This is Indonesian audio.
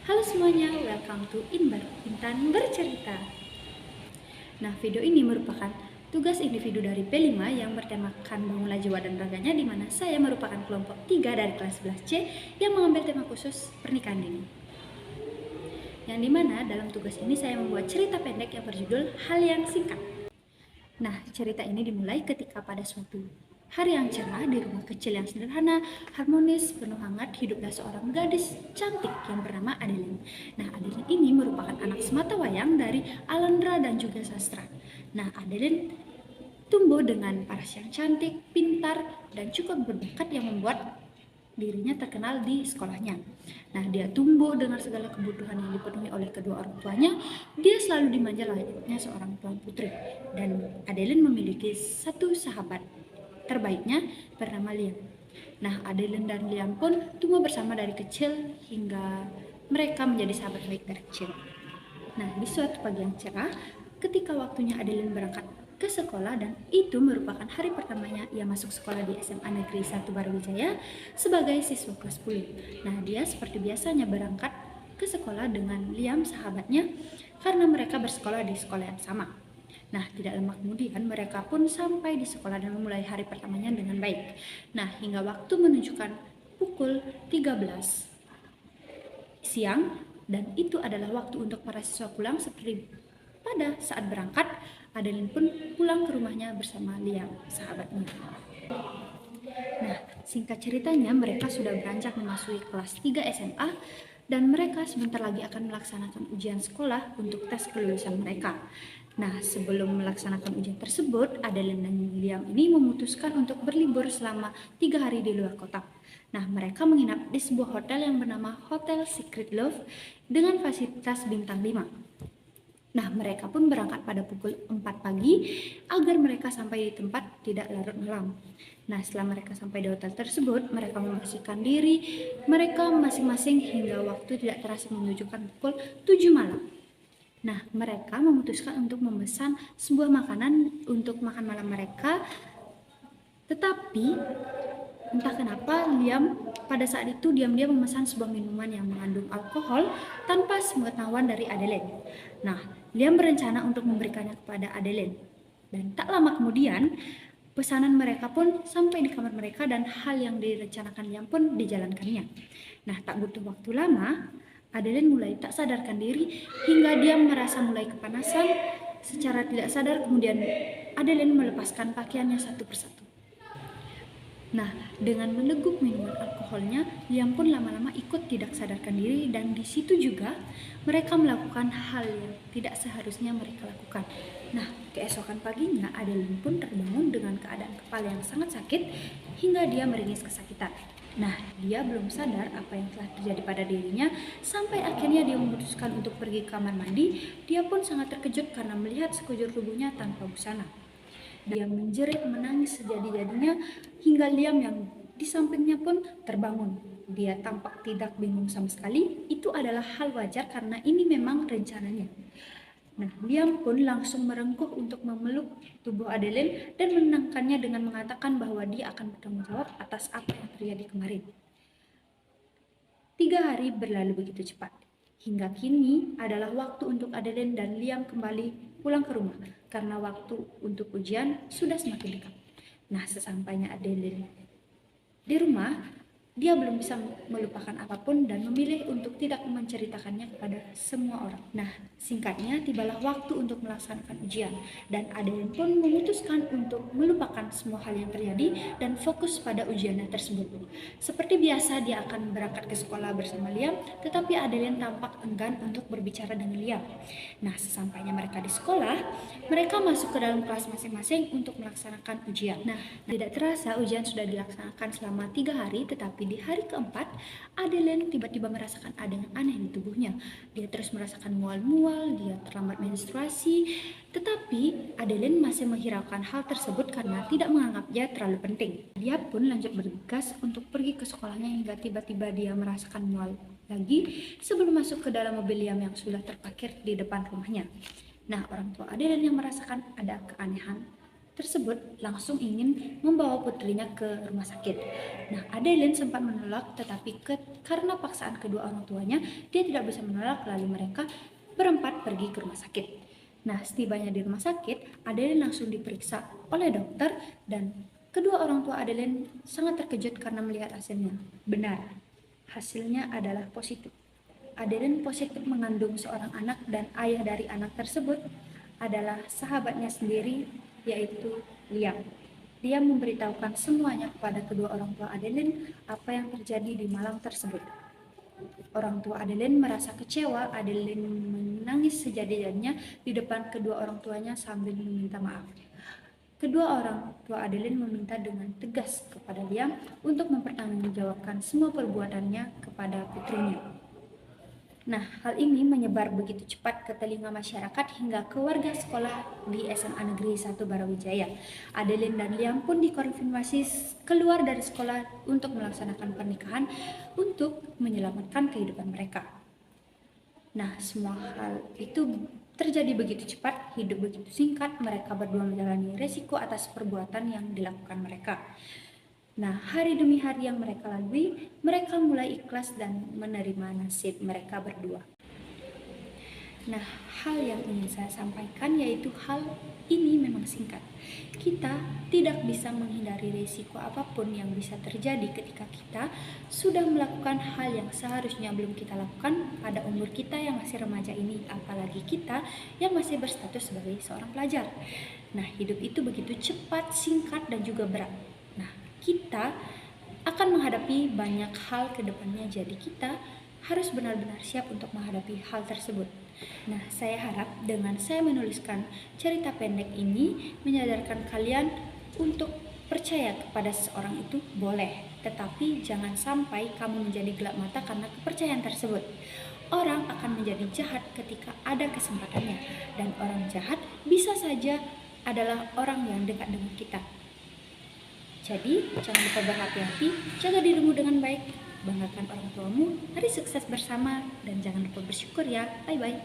Halo semuanya, welcome to Intan Bercerita. Nah, video ini merupakan tugas individu dari P5 yang bertemakan bangunlah jiwa dan raganya, di mana saya merupakan kelompok 3 dari kelas 11C yang mengambil tema khusus pernikahan dini. Yang dimana dalam tugas ini saya membuat cerita pendek yang berjudul Hal yang Singkat. Nah, cerita ini dimulai ketika pada suatu hari yang cerah di rumah kecil yang sederhana, harmonis, penuh hangat, hiduplah seorang gadis cantik yang bernama Adeline. Nah, Adeline ini merupakan anak sematawayang dari Alendra dan juga sastra. Nah, Adeline tumbuh dengan paras yang cantik, pintar, dan cukup berbakat yang membuat dirinya terkenal di sekolahnya. Nah, dia tumbuh dengan segala kebutuhan yang dipenuhi oleh kedua orang tuanya. Dia selalu dimanja layaknya seorang tuan putri. Dan Adeline memiliki satu sahabat terbaiknya bernama Liam. Nah, Adeline dan Liam pun tumbuh bersama dari kecil hingga mereka menjadi sahabat baik dari kecil. Nah, di suatu pagi yang cerah, ketika waktunya Adeline berangkat ke sekolah, dan itu merupakan hari pertamanya ia masuk sekolah di SMA Negeri 1 Barwijaya sebagai siswa kelas 10. Nah, dia seperti biasanya berangkat ke sekolah dengan Liam sahabatnya karena mereka bersekolah di sekolah yang sama. Nah, tidak lama kemudian mereka pun sampai di sekolah dan memulai hari pertamanya dengan baik. Nah, hingga waktu menunjukkan pukul 13 siang, dan itu adalah waktu untuk para siswa pulang. Seperti pada saat berangkat, Adeline pun pulang ke rumahnya bersama Liam, sahabatnya. Nah, singkat ceritanya mereka sudah beranjak memasuki kelas 3 SMA dan mereka sebentar lagi akan melaksanakan ujian sekolah untuk tes kelulusan mereka. Nah, sebelum melaksanakan ujian tersebut, Adeline dan Liam ini memutuskan untuk berlibur selama 3 hari di luar kota. Nah, mereka menginap di sebuah hotel yang bernama Hotel Secret Love dengan fasilitas bintang 5. Nah, mereka pun berangkat pada pukul 4 pagi agar mereka sampai di tempat tidak larut malam. Nah, setelah mereka sampai di hotel tersebut, mereka membersihkan diri mereka masing-masing hingga waktu tidak terasa menunjukkan pukul 7 malam. Nah, mereka memutuskan untuk memesan sebuah makanan untuk makan malam mereka. Tetapi entah kenapa Liam pada saat itu diam-diam memesan sebuah minuman yang mengandung alkohol tanpa sepengetahuan dari Adeline. Nah, Liam berencana untuk memberikannya kepada Adeline. Dan tak lama kemudian, pesanan mereka pun sampai di kamar mereka dan hal yang direncanakan Liam pun dijalankannya. Nah, tak butuh waktu lama, Adeline mulai tak sadarkan diri hingga dia merasa mulai kepanasan. Secara tidak sadar kemudian Adeline melepaskan pakaiannya satu persatu. Nah, dengan meneguk minuman alkoholnya, Liam pun lama-lama ikut tidak sadarkan diri, dan di situ juga mereka melakukan hal yang tidak seharusnya mereka lakukan. Nah, keesokan paginya Adeline pun terbangun dengan keadaan kepala yang sangat sakit hingga dia meringis kesakitan. Nah, dia belum sadar apa yang telah terjadi pada dirinya sampai akhirnya dia memutuskan untuk pergi ke kamar mandi. Dia pun sangat terkejut karena melihat sekujur tubuhnya tanpa busana. Dia menjerit menangis sejadi-jadinya hingga Liam yang di sampingnya pun terbangun. Dia tampak tidak bingung sama sekali. Itu adalah hal wajar karena ini memang rencananya. Nah, Liam pun langsung merengkuh untuk memeluk tubuh Adeline dan menenangkannya dengan mengatakan bahwa dia akan bertanggung jawab atas apa yang terjadi kemarin. 3 hari berlalu begitu cepat. Hingga kini adalah waktu untuk Adeline dan Liam kembali pulang ke rumah karena waktu untuk ujian sudah semakin dekat. Nah, sesampainya Adeline di rumah, dia belum bisa melupakan apapun dan memilih untuk tidak menceritakannya kepada semua orang. Nah, singkatnya tibalah waktu untuk melaksanakan ujian dan Adeline pun memutuskan untuk melupakan semua hal yang terjadi dan fokus pada ujiannya tersebut. Seperti biasa, dia akan berangkat ke sekolah bersama Liam, tetapi Adeline tampak enggan untuk berbicara dengan Liam. Nah, sesampainya mereka di sekolah, mereka masuk ke dalam kelas masing-masing untuk melaksanakan ujian. Nah, tidak terasa ujian sudah dilaksanakan selama 3 hari, tetapi di hari keempat, Adeline tiba-tiba merasakan ada yang aneh di tubuhnya. Dia terus merasakan mual-mual, dia terlambat menstruasi, tetapi Adeline masih menghiraukan hal tersebut karena tidak menganggapnya terlalu penting. Dia pun lanjut bergegas untuk pergi ke sekolahnya hingga tiba-tiba dia merasakan mual lagi sebelum masuk ke dalam mobil Liam yang sudah terparkir di depan rumahnya. Nah, orang tua Adeline yang merasakan ada keanehan tersebut langsung ingin membawa putrinya ke rumah sakit. Nah, Adeline sempat menolak, tetapi karena paksaan kedua orang tuanya, dia tidak bisa menolak, lalu mereka berempat pergi ke rumah sakit. Nah, setibanya di rumah sakit, Adeline langsung diperiksa oleh dokter dan kedua orang tua Adeline sangat terkejut karena melihat hasilnya. Benar, hasilnya adalah positif. Adeline positif mengandung seorang anak dan ayah dari anak tersebut adalah sahabatnya sendiri, yaitu Liam. Dia memberitahukan semuanya kepada kedua orang tua Adeline apa yang terjadi di malam tersebut. Orang tua Adeline merasa kecewa. Adeline menangis sejadi-jadinya di depan kedua orang tuanya sambil meminta maaf. Kedua orang tua Adeline meminta dengan tegas kepada Liam untuk mempertanggungjawabkan semua perbuatannya kepada putrinya. Nah, hal ini menyebar begitu cepat ke telinga masyarakat hingga ke warga sekolah di SMA Negeri 1 Barawijaya. Adeline dan Liam pun dikonfirmasi keluar dari sekolah untuk melaksanakan pernikahan untuk menyelamatkan kehidupan mereka. Nah, semua hal itu terjadi begitu cepat, hidup begitu singkat, mereka berdua menjalani resiko atas perbuatan yang dilakukan mereka. Nah, hari demi hari yang mereka lalui, mereka mulai ikhlas dan menerima nasib mereka berdua. Nah, hal yang ingin saya sampaikan yaitu hal ini memang singkat. Kita tidak bisa menghindari risiko apapun yang bisa terjadi ketika kita sudah melakukan hal yang seharusnya belum kita lakukan pada umur kita yang masih remaja ini, apalagi kita yang masih berstatus sebagai seorang pelajar. Nah, hidup itu begitu cepat, singkat, dan juga berat. Nah, kita akan menghadapi banyak hal ke depannya, jadi kita harus benar-benar siap untuk menghadapi hal tersebut. Nah, saya harap dengan saya menuliskan cerita pendek ini menyadarkan kalian untuk percaya kepada seseorang itu boleh, tetapi jangan sampai kamu menjadi gelap mata karena kepercayaan tersebut. Orang akan menjadi jahat ketika ada kesempatannya, dan orang jahat bisa saja adalah orang yang dekat dengan kita. Jadi, jangan lupa berhati-hati, jaga dirimu dengan baik, banggakan orang tuamu, hari sukses bersama, dan jangan lupa bersyukur ya. Bye-bye.